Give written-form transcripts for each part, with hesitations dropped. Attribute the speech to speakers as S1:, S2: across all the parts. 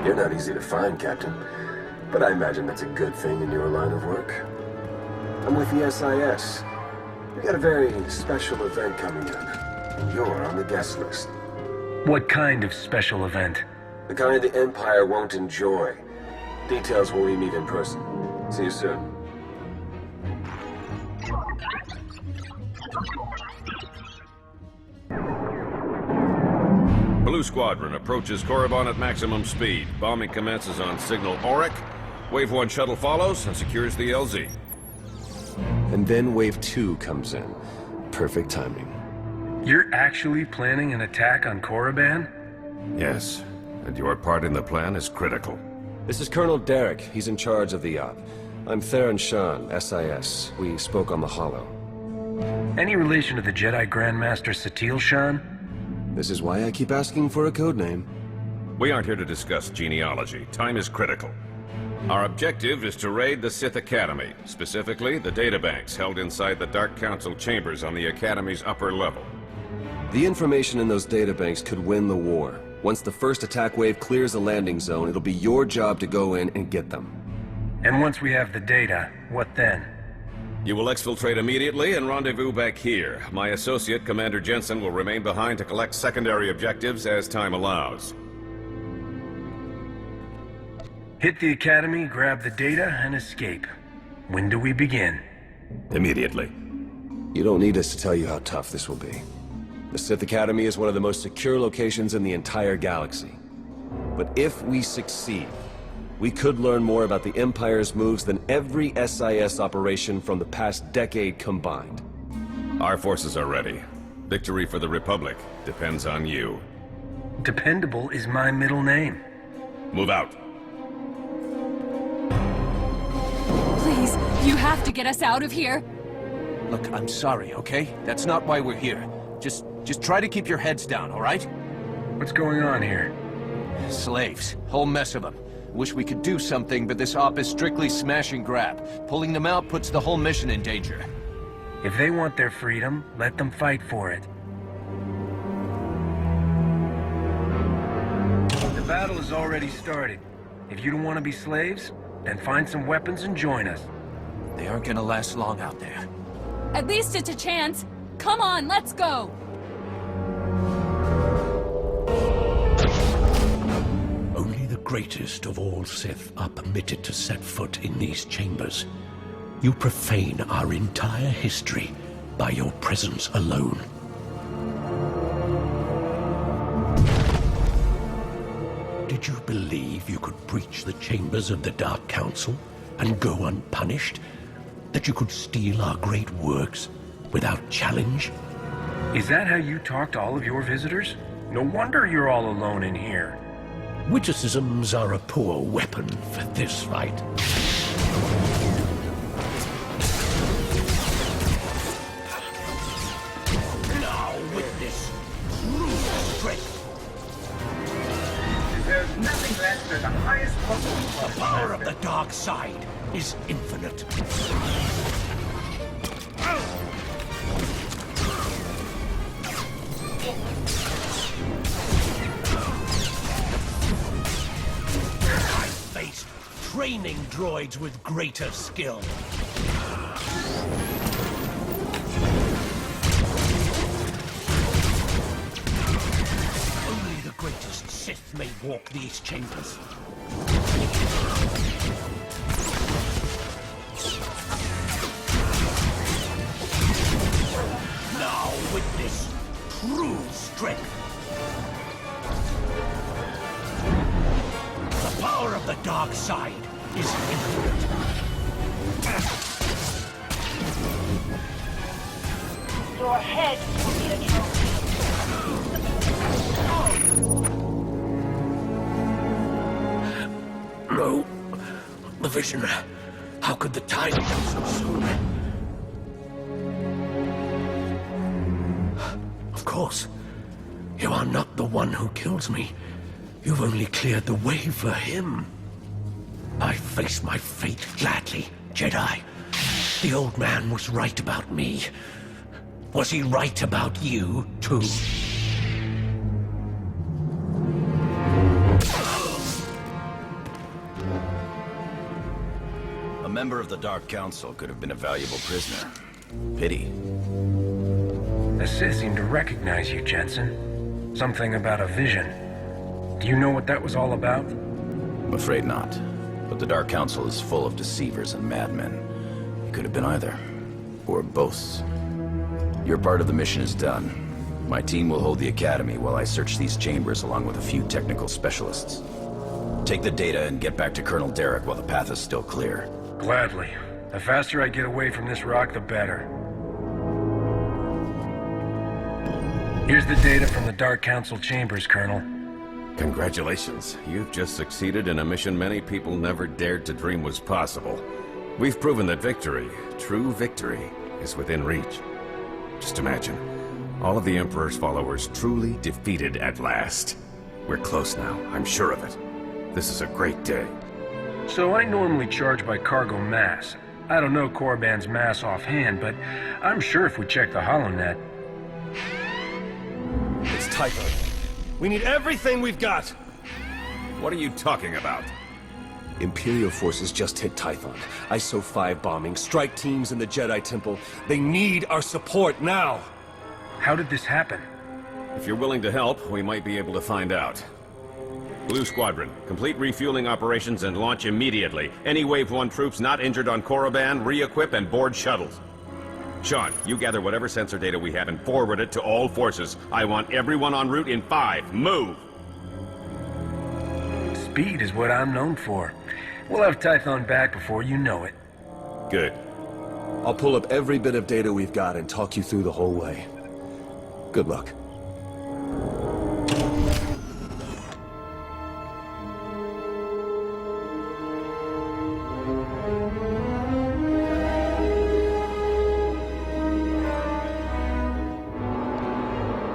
S1: You're not easy to find, Captain. But I imagine that's a good thing in your line of work. I'm with the SIS. We got a very special event coming up, and you're on the guest list.
S2: What kind of special event?
S1: The kind the Empire won't enjoy. Details when we meet in person. See you soon.
S3: Blue Squadron approaches Korriban at maximum speed. Bombing commences on signal Auric. Wave 1 shuttle follows and secures the LZ.
S1: And then Wave 2 comes in. Perfect timing.
S2: You're actually planning an attack on Korriban?
S3: Yes, and your part in the plan is critical.
S1: This is Colonel Derek. He's in charge of the op. I'm Theron Shan, SIS. We spoke on the Hollow.
S2: Any relation to the Jedi Grandmaster Satele Shan?
S1: This is why I keep asking for a codename.
S3: We aren't here to discuss genealogy. Time is critical. Our objective is to raid the Sith Academy, specifically the databanks held inside the Dark Council chambers on the Academy's upper level.
S1: The information in those databanks could win the war. Once the first attack wave clears the landing zone, it'll be your job to go in and get them.
S2: And once we have the data, what then?
S3: You will exfiltrate immediately and rendezvous back here. My associate, Commander Jensen, will remain behind to collect secondary objectives as time allows.
S2: Hit the Academy, grab the data, and escape. When do we begin?
S3: Immediately.
S1: You don't need us to tell you how tough this will be. The Sith Academy is one of the most secure locations in the entire galaxy. But if we succeed, we could learn more about the Empire's moves than every SIS operation from the past decade combined.
S3: Our forces are ready. Victory for the Republic depends on you.
S2: Dependable is my middle name.
S3: Move out.
S4: Please, you have to get us out of here.
S5: Look, I'm sorry, okay? That's not why we're here. Just try to keep your heads down, all right?
S2: What's going on here?
S5: Slaves. Whole mess of them. Wish we could do something, but this op is strictly smash and grab. Pulling them out puts the whole mission in danger.
S2: If they want their freedom, let them fight for it. The battle has already started. If you don't want to be slaves, then find some weapons and join us.
S5: They aren't gonna last long out there.
S4: At least it's a chance. Come on, let's go.
S6: Only the greatest of all Sith are permitted to set foot in these chambers. You profane our entire history by your presence alone. Did you believe you could breach the chambers of the Dark Council and go unpunished? That you could steal our great works without challenge?
S2: Is that how you talk to all of your visitors? No wonder you're all alone in here.
S6: Witticisms are a poor weapon for this fight. Now witness true strength.
S7: There's nothing less than the highest possible.
S6: The power of the dark side is infinite. I faced training droids with greater skill. Only the greatest Sith may walk these chambers. Now witness true strength. The power of the dark side is infinite.
S8: Your head will be a trophy.
S6: No. The vision. How could the time come so soon? Of course. You are not the one who kills me. You've only cleared the way for him. I face my fate gladly, Jedi. The old man was right about me. Was he right about you, too?
S9: member of the Dark Council could have been a valuable prisoner. Pity.
S2: The Sith seem to recognize you, Jensen. Something about a vision. Do you know what that was all about?
S9: I'm afraid not. But the Dark Council is full of deceivers and madmen. It could have been either. Or both. Your part of the mission is done. My team will hold the Academy while I search these chambers along with a few technical specialists. Take the data and get back to Colonel Derek while the path is still clear.
S2: Gladly. The faster I get away from this rock, the better. Here's the data from the Dark Council chambers, Colonel.
S3: Congratulations. You've just succeeded in a mission many people never dared to dream was possible. We've proven that victory, true victory, is within reach. Just imagine, all of the Emperor's followers truly defeated at last. We're close now, I'm sure of it. This is a great day.
S2: So I normally charge by cargo mass. I don't know Korriban's mass offhand, but I'm sure if we check the HoloNet...
S1: It's Typhon. We need everything we've got!
S3: What are you talking about?
S1: Imperial forces just hit Typhon. ISO 5 bombing, strike teams in the Jedi Temple. They need our support now!
S2: How did this happen?
S3: If you're willing to help, we might be able to find out. Blue Squadron, complete refueling operations and launch immediately. Any Wave 1 troops not injured on Korriban, re-equip and board shuttles. Sean, you gather whatever sensor data we have and forward it to all forces. I want everyone en route in 5. Move!
S2: Speed is what I'm known for. We'll have Typhon back before you know it.
S3: Good.
S1: I'll pull up every bit of data we've got and talk you through the whole way. Good luck.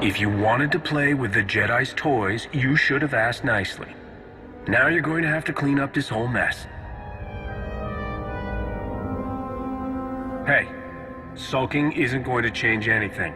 S2: If you wanted to play with the Jedi's toys, you should have asked nicely. Now you're going to have to clean up this whole mess. Hey, sulking isn't going to change anything.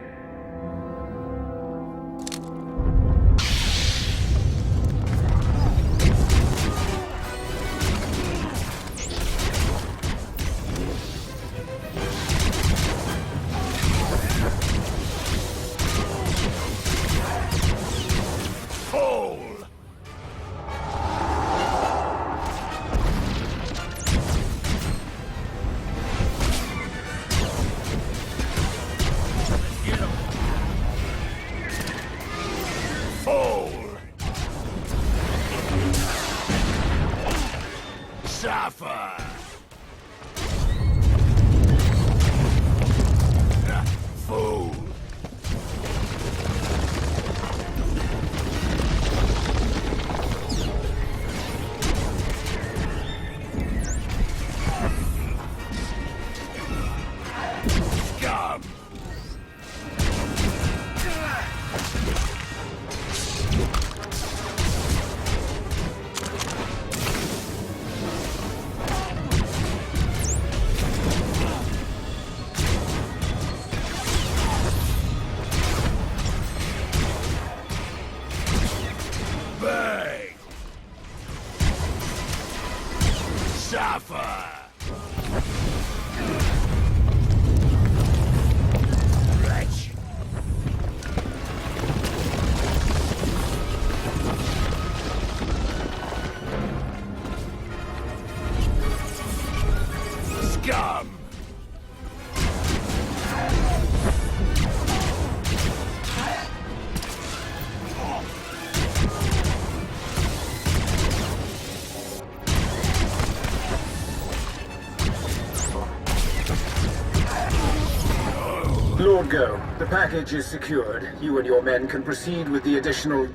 S10: Lord Go, the package is secured. You and your men can proceed with the additional...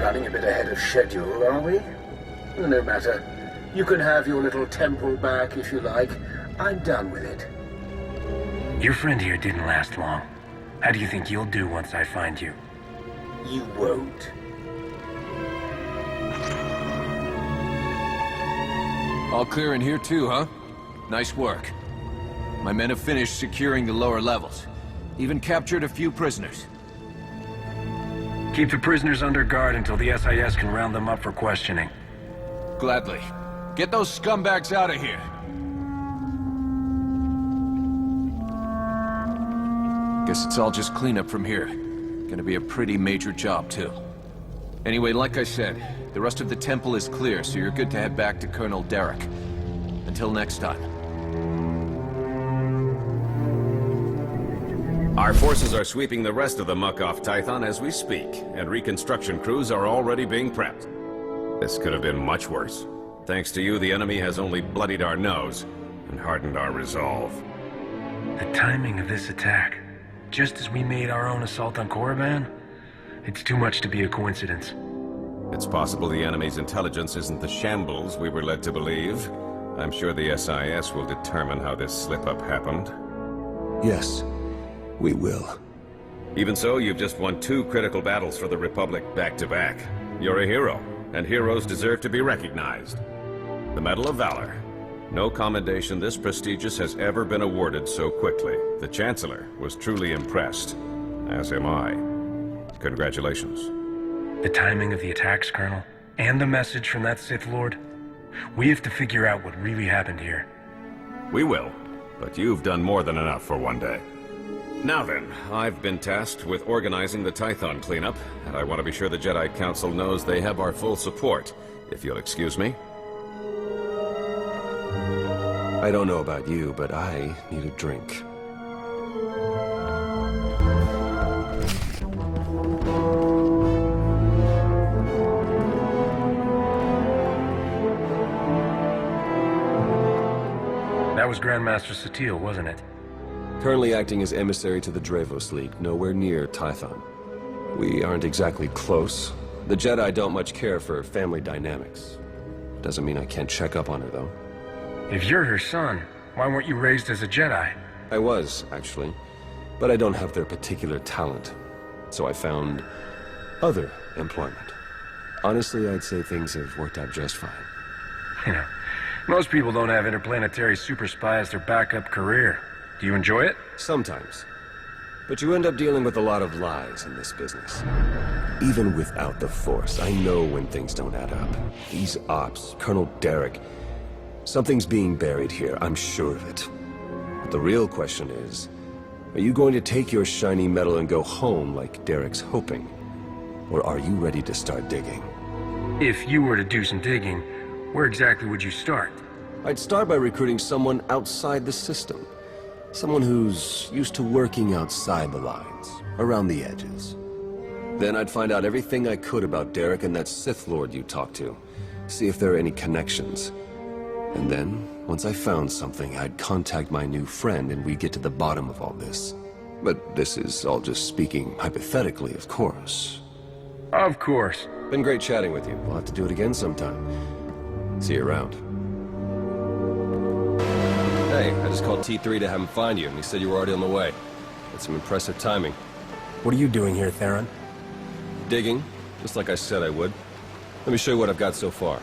S10: Running a bit ahead of schedule, are we? No matter. You can have your little temple back if you like. I'm done with it.
S2: Your friend here didn't last long. How do you think you'll do once I find you?
S10: You won't.
S5: All clear in here too, huh? Nice work. My men have finished securing the lower levels. Even captured a few prisoners.
S2: Keep the prisoners under guard until the SIS can round them up for questioning.
S5: Gladly. Get those scumbags out of here. Guess it's all just cleanup from here. Gonna be a pretty major job, too. Anyway, like I said, the rest of the temple is clear, so you're good to head back to Colonel Derek. Until next time.
S3: Our forces are sweeping the rest of the muck off Tython as we speak, and reconstruction crews are already being prepped. This could have been much worse. Thanks to you, the enemy has only bloodied our nose and hardened our resolve.
S2: The timing of this attack, just as we made our own assault on Korriban, it's too much to be a coincidence.
S3: It's possible the enemy's intelligence isn't the shambles we were led to believe. I'm sure the SIS will determine how this slip-up happened.
S1: Yes, we will.
S3: Even so, you've just won 2 critical battles for the Republic back-to-back. You're a hero, and heroes deserve to be recognized. The Medal of Valor. No commendation this prestigious has ever been awarded so quickly. The Chancellor was truly impressed, as am I. Congratulations.
S2: The timing of the attacks, Colonel, and the message from that Sith Lord. We have to figure out what really happened here.
S3: We will, but you've done more than enough for one day. Now then, I've been tasked with organizing the Tython cleanup, and I want to be sure the Jedi Council knows they have our full support, if you'll excuse me.
S1: I don't know about you, but I need a drink.
S2: That was Grandmaster Satele, wasn't it?
S1: Currently acting as emissary to the Dravos League, nowhere near Tython. We aren't exactly close. The Jedi don't much care for family dynamics. Doesn't mean I can't check up on her, though.
S2: If you're her son, why weren't you raised as a Jedi?
S1: I was, actually. But I don't have their particular talent. So I found other employment. Honestly, I'd say things have worked out just fine.
S2: You know, most people don't have interplanetary super spy as their backup career. Do you enjoy it?
S1: Sometimes. But you end up dealing with a lot of lies in this business. Even without the Force, I know when things don't add up. These ops, Colonel Derek, something's being buried here, I'm sure of it. But the real question is, are you going to take your shiny medal and go home like Derek's hoping? Or are you ready to start digging?
S2: If you were to do some digging, where exactly would you start?
S1: I'd start by recruiting someone outside the system. Someone who's used to working outside the lines, around the edges. Then I'd find out everything I could about Derek and that Sith Lord you talked to. See if there are any connections. And then, once I found something, I'd contact my new friend and we'd get to the bottom of all this. But this is all just speaking hypothetically, of course.
S2: Of course.
S1: Been great chatting with you. We'll have to do it again sometime. See you around. Hey, I just called T3 to have him find you, and he said you were already on the way. That's some impressive timing.
S11: What are you doing here, Theron?
S1: Digging, just like I said I would. Let me show you what I've got so far.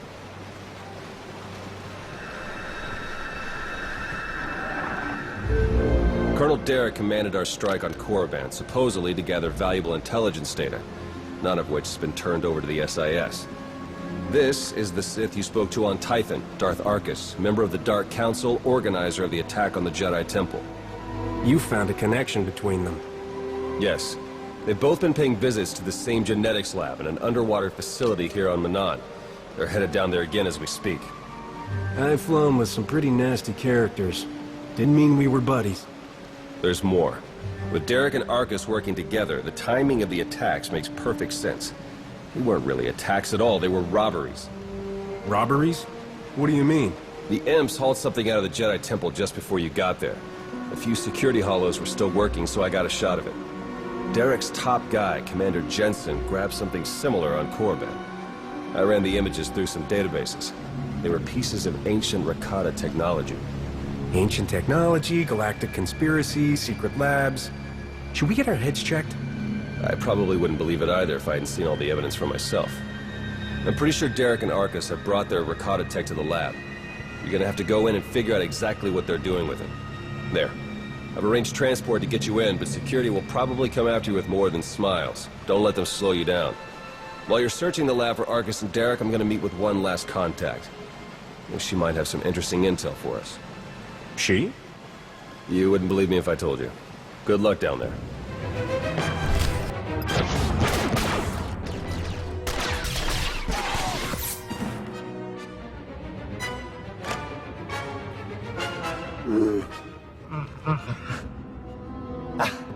S1: Colonel Derek commanded our strike on Korriban, supposedly to gather valuable intelligence data, none of which has been turned over to the SIS. This is the Sith you spoke to on Tython, Darth Arkus, member of the Dark Council, organizer of the attack on the Jedi Temple.
S11: You found a connection between them.
S1: Yes. They've both been paying visits to the same genetics lab in an underwater facility here on Manan. They're headed down there again as we speak.
S11: I've flown with some pretty nasty characters. Didn't mean we were buddies.
S1: There's more. With Derek and Arkus working together, the timing of the attacks makes perfect sense. They weren't really attacks at all, they were robberies.
S11: Robberies? What do you mean?
S1: The Imps hauled something out of the Jedi Temple just before you got there. A few security hollows were still working, so I got a shot of it. Derek's top guy, Commander Jensen, grabbed something similar on Korriban. I ran the images through some databases. They were pieces of ancient Rakata technology.
S11: Ancient technology, galactic conspiracy, secret labs. Should we get our heads checked?
S1: I probably wouldn't believe it either if I hadn't seen all the evidence for myself. I'm pretty sure Derek and Arkus have brought their Rakata tech to the lab. You're gonna have to go in and figure out exactly what they're doing with it. There. I've arranged transport to get you in, but security will probably come after you with more than smiles. Don't let them slow you down. While you're searching the lab for Arcus and Derek, I'm gonna meet with one last contact. She might have some interesting intel for us.
S11: She?
S1: You wouldn't believe me if I told you. Good luck down there.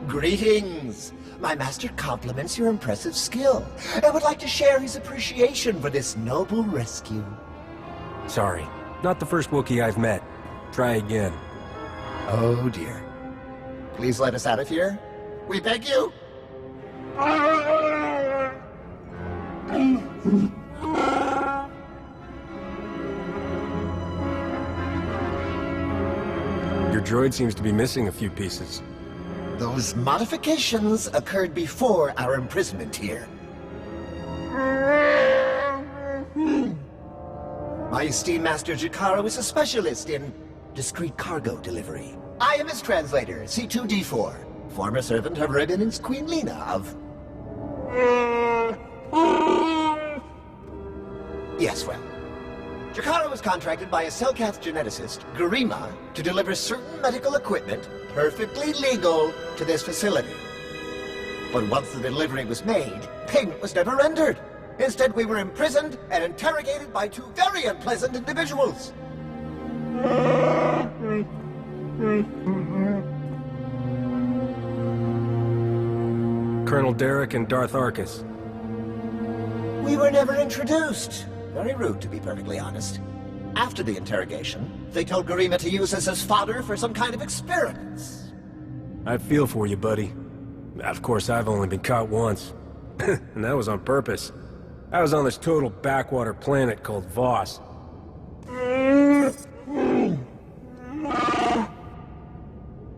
S12: Greetings! My master compliments your impressive skill and would like to share his appreciation for this noble rescue.
S11: Sorry, not the first Wookiee I've met. Try again.
S12: Oh dear. Please let us out of here. We beg you.
S11: Your droid seems to be missing a few pieces.
S12: Those modifications occurred before our imprisonment here. My esteemed Master Jakaro is a specialist in discreet cargo delivery. I am his translator, C2D4, former servant of Revan's Queen Lena of... Yes, well. Jakaro was contracted by a Cellcath geneticist, Garima, to deliver certain medical equipment, perfectly legal, to this facility. But once the delivery was made, payment was never rendered. Instead, we were imprisoned and interrogated by two very unpleasant individuals.
S11: Colonel Derek and Darth Arcus.
S12: We were never introduced. Very rude, to be perfectly honest. After the interrogation, they told Garima to use us as fodder for some kind of experiments.
S11: I feel for you, buddy. Of course, I've only been caught once. And that was on purpose. I was on this total backwater planet called Voss.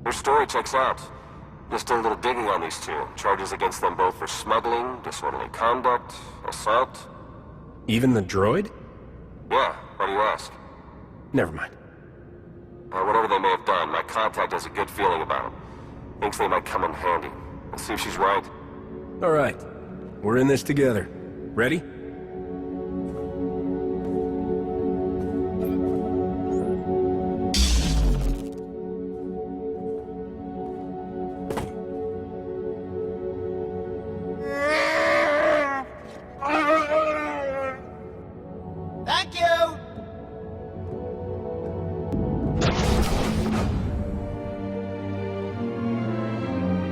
S1: Your story checks out. Just did a little digging on these two. Charges against them both for smuggling, disorderly conduct, assault.
S11: Even the droid?
S1: Yeah, why do you ask?
S11: Never mind.
S1: Whatever they may have done, my contact has a good feeling about them. Thinks they might come in handy. Let's see if she's right.
S11: All right. We're in this together. Ready?
S12: Thank you!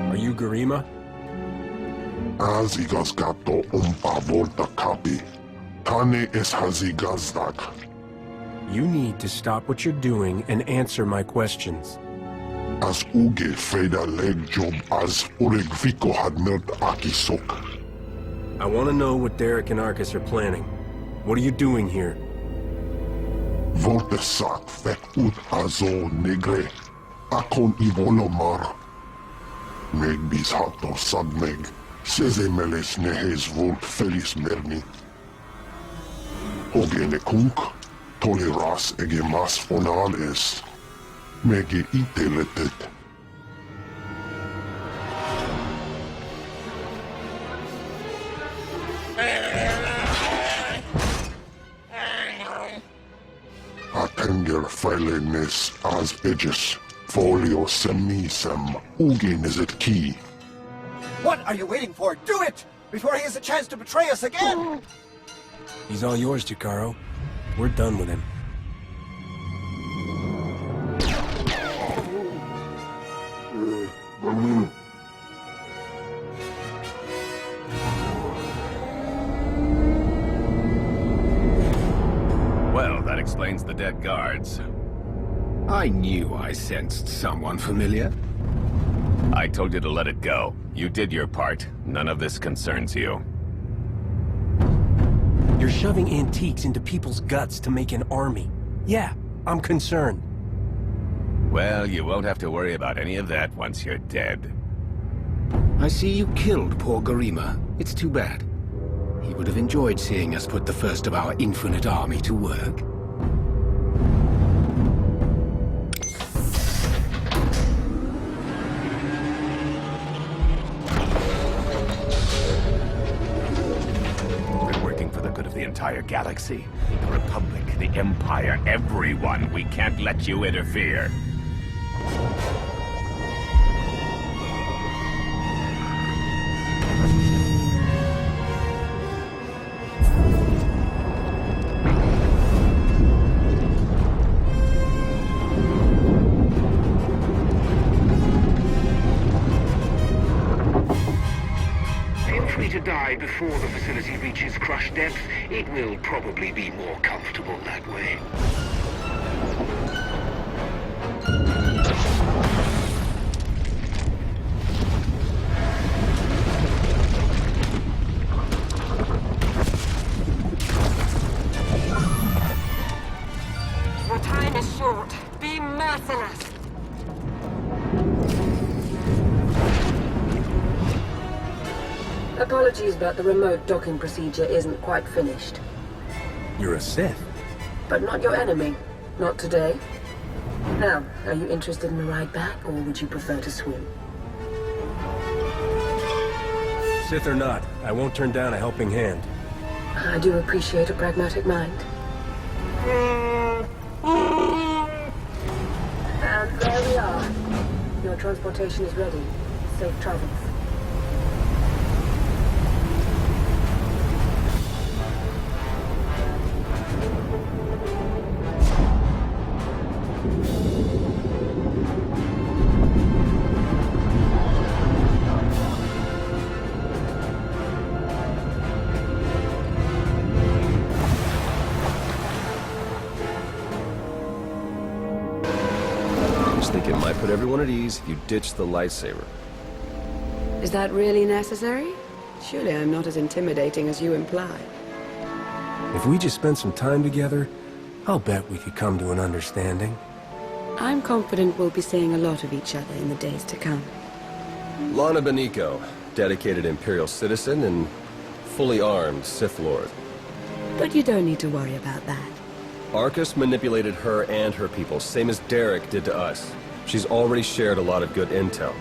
S11: Are you Garima?
S13: Azigazgato volta kapi. Tane es hazigazdak.
S11: You need to stop what you're doing and answer my questions.
S13: As uge feda leg job as uregviko had mert akisok.
S11: I want to know what Derek and Arcus are planning. What are you doing here?
S13: Voltesak fek ut azo negre. Akon ivolomar. Meg bis hato sadmeg. Seze meles nehes volt felis merni. Ogene kunk, toleras ege mas fonal es. Mege iteletet. Atenger feilenes as edges. Folio semisem. Ugen is it key.
S12: What are you waiting for? Do it! Before he has a chance to betray us again!
S11: He's all yours, Jakaro. We're done with him.
S3: Well, that explains the dead guards. I knew I sensed someone familiar. I told you to let it go. You did your part. None of this concerns you.
S11: You're shoving antiques into people's guts to make an army. Yeah, I'm concerned.
S3: Well, you won't have to worry about any of that once you're dead.
S6: I see you killed poor Garima. It's too bad. He would have enjoyed seeing us put the first of our infinite army to work.
S14: entire galaxy. The Republic, the Empire, everyone. We can't let you interfere.
S6: To die before the facility reaches crush depth, it will probably be more comfortable that way.
S15: Your time is short. Be merciless.
S16: Apologies, but the remote docking procedure isn't quite finished.
S11: You're a Sith?
S16: But not your enemy. Not today. Now, are you interested in a ride back, or would you prefer to swim?
S11: Sith or not, I won't turn down a helping hand.
S16: I do appreciate a pragmatic mind. And there we are. Your transportation is ready. Safe travels.
S1: Think it might put everyone at ease if you ditch the lightsaber.
S17: Is that really necessary? Surely I'm not as intimidating as you imply.
S11: If we just spent some time together, I'll bet we could come to an understanding.
S17: I'm confident we'll be seeing a lot of each other in the days to come.
S1: Lana Beniko, dedicated Imperial citizen and fully armed Sith Lord.
S17: But you don't need to worry about that.
S1: Arcus manipulated her and her people, same as Derek did to us. She's already shared a lot of good intel.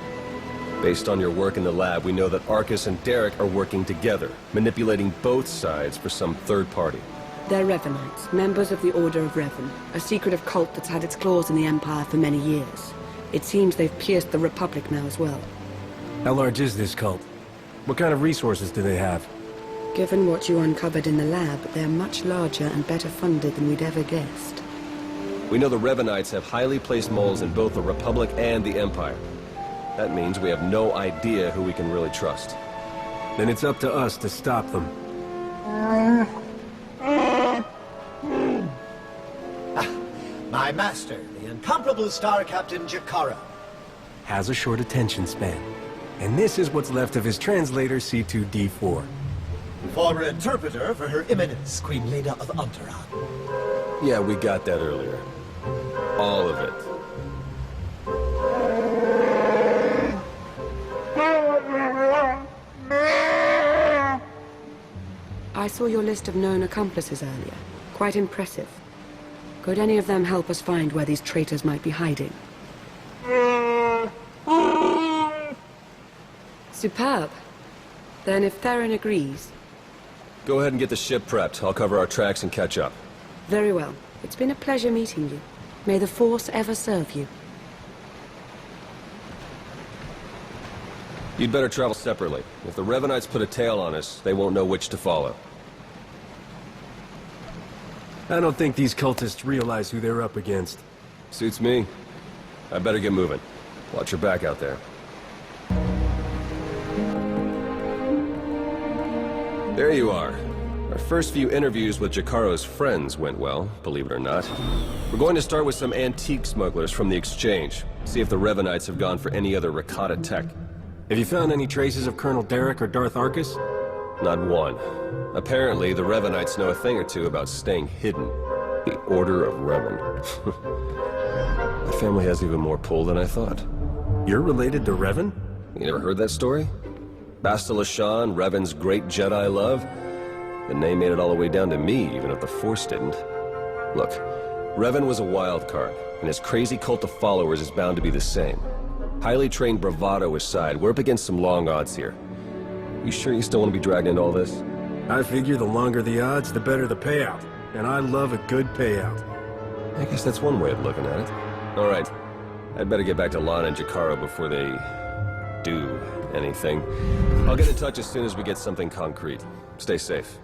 S1: Based on your work in the lab, we know that Arcus and Derek are working together, manipulating both sides for some third party.
S17: They're Revanites, members of the Order of Revan, a secretive cult that's had its claws in the Empire for many years. It seems they've pierced the Republic now as well.
S11: How large is this cult? What kind of resources do they have?
S17: Given what you uncovered in the lab, they're much larger and better funded than we'd ever guessed.
S1: We know the Revanites have highly placed moles in both the Republic and the Empire. That means we have no idea who we can really trust.
S11: Then it's up to us to stop them.
S12: My master, the incomparable Star Captain Jakaro.
S11: Has a short attention span. And this is what's left of his translator, C2D4.
S12: Former interpreter for Her Eminence, Queen Leda of Unteron.
S1: Yeah, we got that earlier. All of it.
S17: I saw your list of known accomplices earlier. Quite impressive. Could any of them help us find where these traitors might be hiding? Superb. Then if Theron agrees...
S1: Go ahead and get the ship prepped. I'll cover our tracks and catch up.
S17: Very well. It's been a pleasure meeting you. May the Force ever serve you.
S1: You'd better travel separately. If the Revanites put a tail on us, they won't know which to follow.
S11: I don't think these cultists realize who they're up against.
S1: Suits me. I better get moving. Watch your back out there. There you are. Our first few interviews with Jakaro's friends went well, believe it or not. We're going to start with some antique smugglers from the exchange. See if the Revanites have gone for any other Rakata tech.
S11: Have you found any traces of Colonel Derek or Darth Arcus?
S1: Not one. Apparently, the Revanites know a thing or two about staying hidden. The Order of Revan. My family has even more pull than I thought.
S11: You're related to Revan?
S1: You never heard that story? Bastila Shan, Revan's great Jedi love? The name made it all the way down to me, even if the Force didn't. Look, Revan was a wild card, and his crazy cult of followers is bound to be the same. Highly trained bravado aside, we're up against some long odds here. You sure you still want to be dragged into all this?
S11: I figure the longer the odds, the better the payout. And I love a good payout.
S1: I guess that's one way of looking at it. All right. I'd better get back to Lana and Jakaro before they do anything. I'll get in touch as soon as we get something concrete. Stay safe.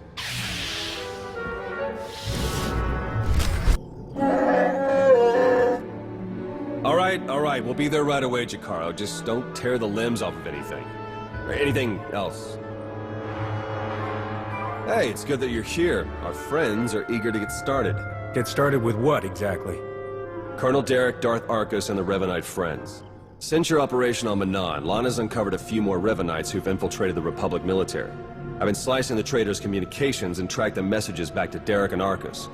S1: All right. We'll be there right away, Jakaro. Just don't tear the limbs off of anything. Or anything else. Hey, it's good that you're here. Our friends are eager to get started.
S11: Get started with what, exactly?
S1: Colonel Derek, Darth Arcus, and the Revanite Friends. Since your operation on Manan, Lana's uncovered a few more Revanites who've infiltrated the Republic military. I've been slicing the traitors' communications and tracked the messages back to Derek and Arcus.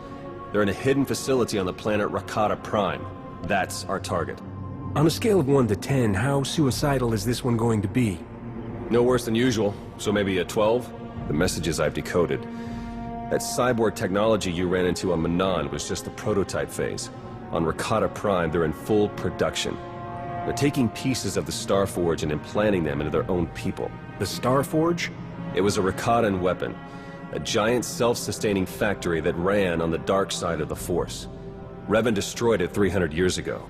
S1: They're in a hidden facility on the planet Rakata Prime. That's our target.
S11: On a scale of 1 to 10, how suicidal is this one going to be?
S1: No worse than usual, so maybe a 12? The messages I've decoded. That cyborg technology you ran into on Manan was just the prototype phase. On Rakata Prime, they're in full production. They're taking pieces of the Starforge and implanting them into their own people.
S11: The Starforge?
S1: It was a Rakatan weapon. A giant self-sustaining factory that ran on the dark side of the Force. Revan destroyed it 300 years ago.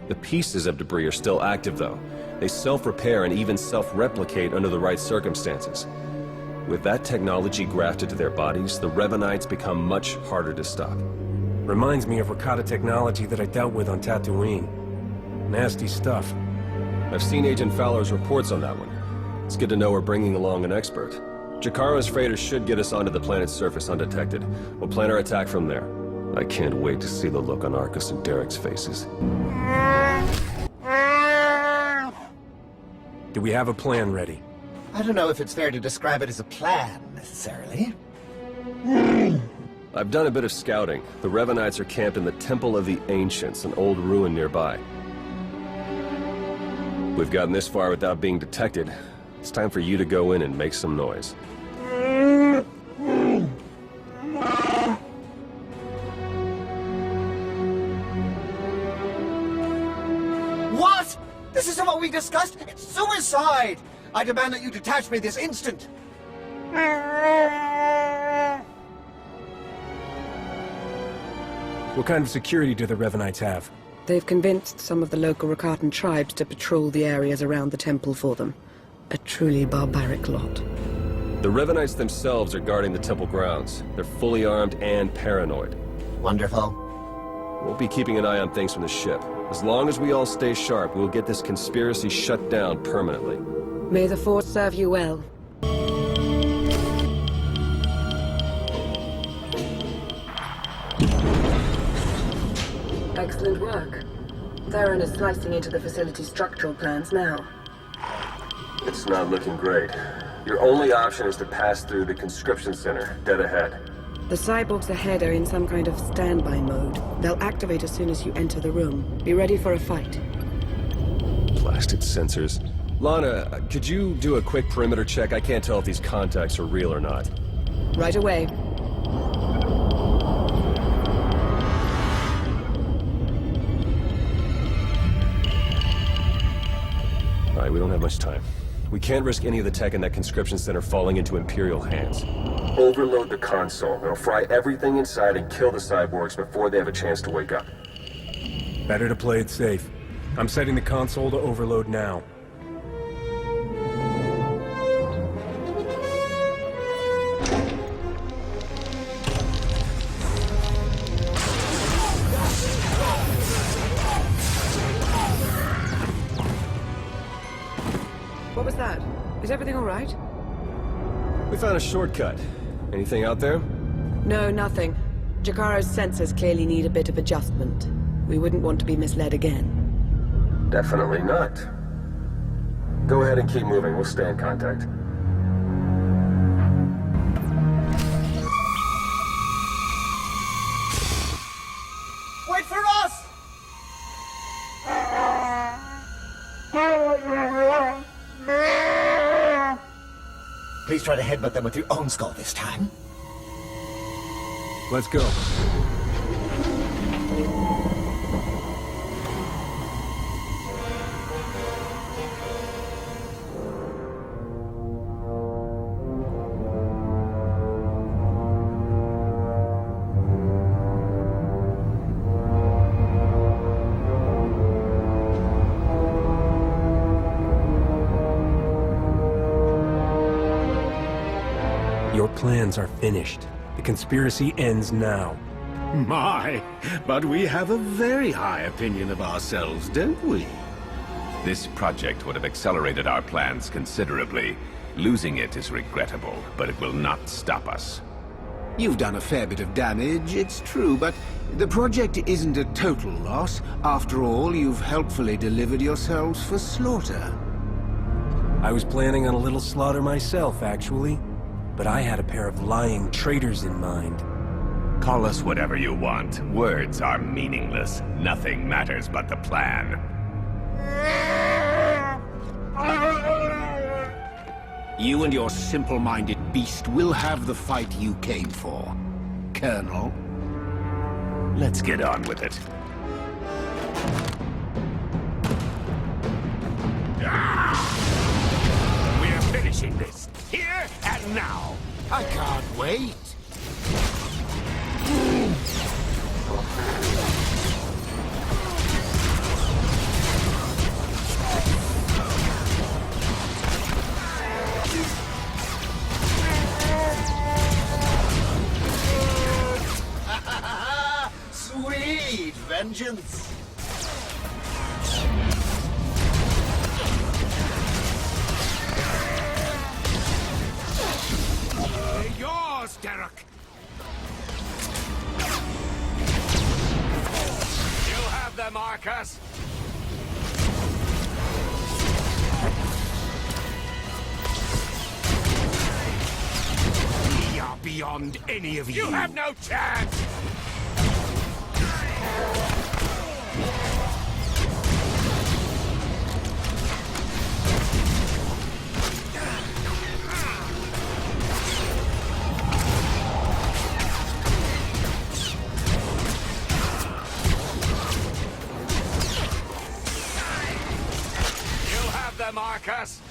S1: The pieces of debris are still active, though. They self-repair and even self-replicate under the right circumstances. With that technology grafted to their bodies, the Revanites become much harder to stop.
S11: Reminds me of Rakata technology that I dealt with on Tatooine. Nasty stuff.
S1: I've seen Agent Fowler's reports on that one. It's good to know we're bringing along an expert. Jakaro's freighters should get us onto the planet's surface undetected. We'll plan our attack from there. I can't wait to see the look on Arcus and Derek's faces.
S11: Do we have a plan ready?
S12: I don't know if it's fair to describe it as a plan, necessarily.
S1: I've done a bit of scouting. The Revanites are camped in the Temple of the Ancients, an old ruin nearby. We've gotten this far without being detected. It's time for you to go in and make some noise.
S12: What? This isn't what we discussed? It's suicide! I demand that you detach me this instant!
S11: What kind of security do the Revanites have?
S17: They've convinced some of the local Rakatan tribes to patrol the areas around the temple for them. A truly barbaric lot.
S1: The Revanites themselves are guarding the temple grounds. They're fully armed and paranoid.
S12: Wonderful.
S1: We'll be keeping an eye on things from the ship. As long as we all stay sharp, we'll get this conspiracy shut down permanently.
S17: May the Force serve you well. Excellent work. Theron is slicing into the facility's structural plans now.
S1: It's not looking great. Your only option is to pass through the conscription center, dead ahead.
S17: The cyborgs ahead are in some kind of standby mode. They'll activate as soon as you enter the room. Be ready for a fight.
S1: Blasted sensors. Lana, could you do a quick perimeter check? I can't tell if these contacts are real or not.
S17: Right away.
S1: All right, we don't have much time. We can't risk any of the tech in that conscription center falling into Imperial hands. Overload the console. It'll fry everything inside and kill the cyborgs before they have a chance to wake up.
S11: Better to play it safe. I'm setting the console to overload now.
S17: What was that? Is everything all right?
S1: We found a shortcut. Anything out there?
S17: No, nothing. Jakaro's sensors clearly need a bit of adjustment. We wouldn't want to be misled again.
S1: Definitely not. Go ahead and keep moving. We'll stay in contact.
S12: Wait for us! Please try to headbutt them with your own skull this time.
S11: Let's go. Your plans are finished. The conspiracy ends now.
S14: My, but we have a very high opinion of ourselves, don't we?
S3: This project would have accelerated our plans considerably. Losing it is regrettable, but it will not stop us.
S18: You've done a fair bit of damage, it's true, but the project isn't a total loss. After all, you've helpfully delivered yourselves for slaughter.
S11: I was planning on a little slaughter myself, actually. But I had a pair of lying traitors in mind.
S3: Call us whatever you want. Words are meaningless. Nothing matters but the plan.
S18: You and your simple-minded beast will have the fight you came for, Colonel.
S3: Let's get on with it.
S14: We're finishing this, here and now.
S18: I can't wait.
S12: Sweet vengeance.
S14: They're yours, Derek. You have them, Marcus. We are beyond any of you. You have no chance. Marcus!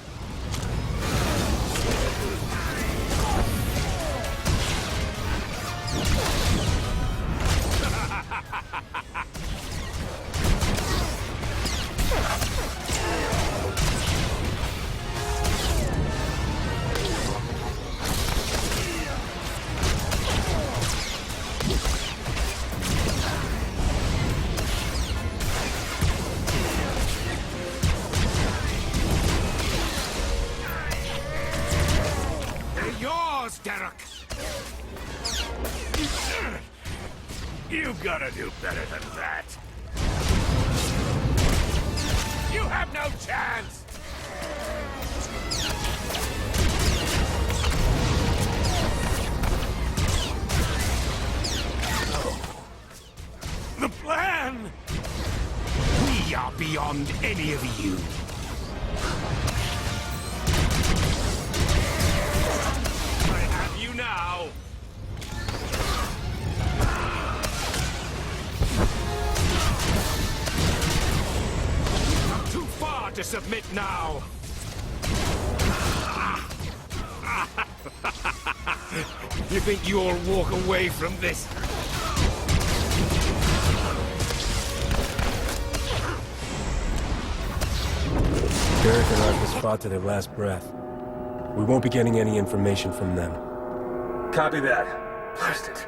S14: Derek! You gotta do better than that. You have no chance! The plan! We are beyond any of you. Now. Too far to submit now. You think you'll walk away from this?
S11: Derek and Arthas fought to their last breath. We won't be getting any information from them.
S10: Copy that. Blast it.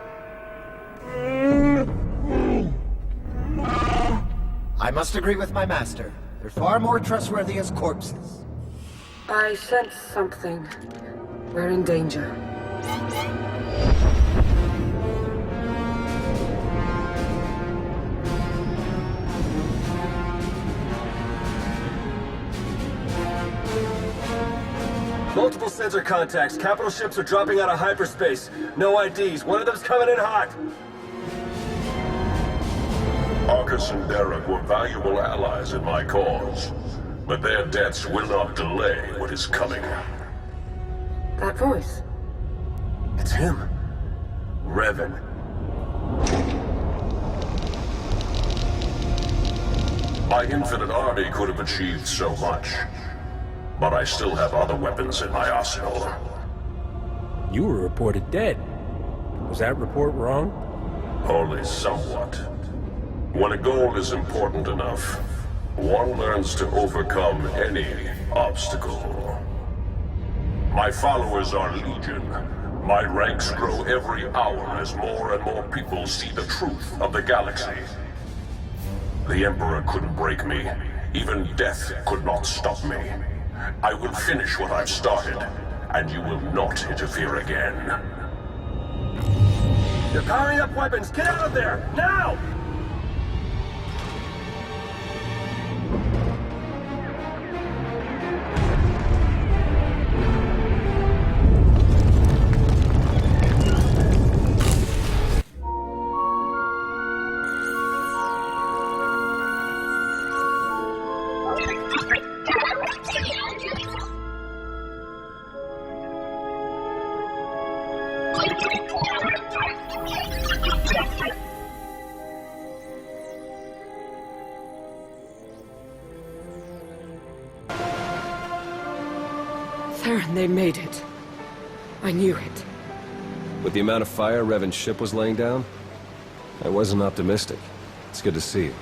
S12: I must agree with my master. They're far more trustworthy as corpses.
S16: I sense something. We're in danger.
S10: Multiple sensor contacts. Capital ships are dropping out of hyperspace. No IDs. One of them's coming in hot.
S13: Arcus and Derek were valuable allies in my cause, but their deaths will not delay what is coming.
S16: That voice.
S10: It's him. Revan.
S13: My infinite army could have achieved so much, but I still have other weapons in my arsenal.
S11: You were reported dead. Was that report wrong?
S13: Only somewhat. When a goal is important enough, one learns to overcome any obstacle. My followers are legion, My ranks grow every hour as more and more people see the truth of the galaxy. The Emperor couldn't break me. Even death could not stop me. I will finish what I've started, and you will not interfere again.
S10: You're powering up weapons! Get out of there! Now!
S17: Theron, they made it. I knew it.
S1: With the amount of fire Revan's ship was laying down, I wasn't optimistic. It's good to see you.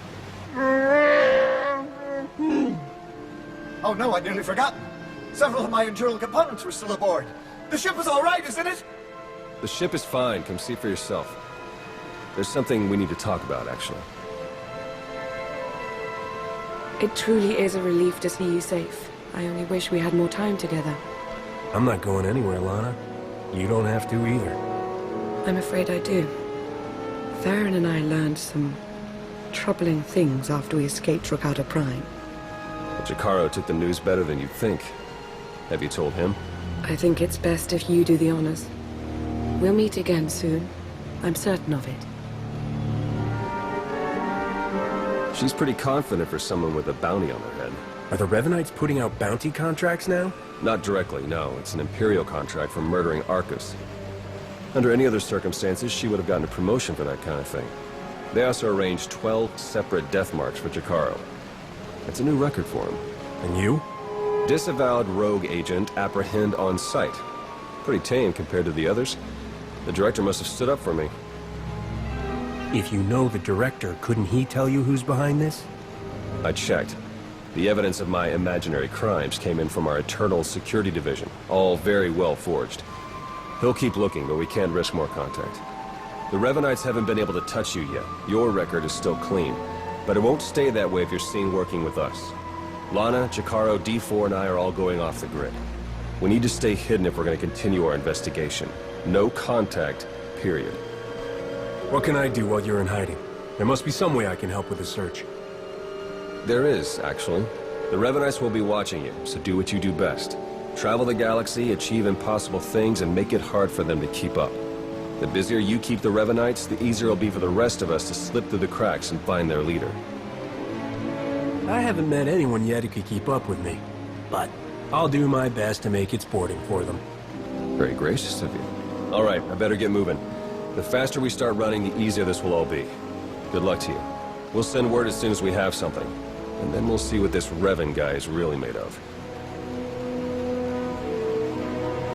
S12: Oh no, I'd nearly forgotten. Several of my internal components were still aboard. The ship is all right, isn't it?
S1: The ship is fine. Come see for yourself. There's something we need to talk about, actually.
S17: It truly is a relief to see you safe. I only wish we had more time together.
S11: I'm not going anywhere, Lana. You don't have to either.
S17: I'm afraid I do. Theron and I learned some troubling things after we escaped Rakata Prime.
S1: Jacaro took the news better than you'd think. Have you told him?
S17: I think it's best if you do the honors. We'll meet again soon. I'm certain of it.
S1: She's pretty confident for someone with a bounty on their head.
S11: Are the Revanites putting out bounty contracts now?
S1: Not directly, no. It's an Imperial contract for murdering Arcus. Under any other circumstances, she would have gotten a promotion for that kind of thing. They also arranged 12 separate death marks for Jacaro. It's a new record for him.
S11: And you?
S1: Disavowed rogue agent, apprehend on sight. Pretty tame compared to the others. The director must have stood up for me.
S11: If you know the director, couldn't he tell you who's behind this?
S1: I checked. The evidence of my imaginary crimes came in from our Eternal Security Division, all very well forged. He'll keep looking, but we can't risk more contact. The Revanites haven't been able to touch you yet. Your record is still clean. But it won't stay that way if you're seen working with us. Lana, Jacaro, D4, and I are all going off the grid. We need to stay hidden if we're going to continue our investigation. No contact, period.
S11: What can I do while you're in hiding? There must be some way I can help with the search.
S1: There is, actually. The Revanites will be watching you, so do what you do best. Travel the galaxy, achieve impossible things, and make it hard for them to keep up. The busier you keep the Revanites, the easier it'll be for the rest of us to slip through the cracks and find their leader.
S11: I haven't met anyone yet who could keep up with me, but I'll do my best to make it sporting for them.
S1: Very gracious of you. All right, I better get moving. The faster we start running, the easier this will all be. Good luck to you. We'll send word as soon as we have something, and then we'll see what this Revan guy is really made of.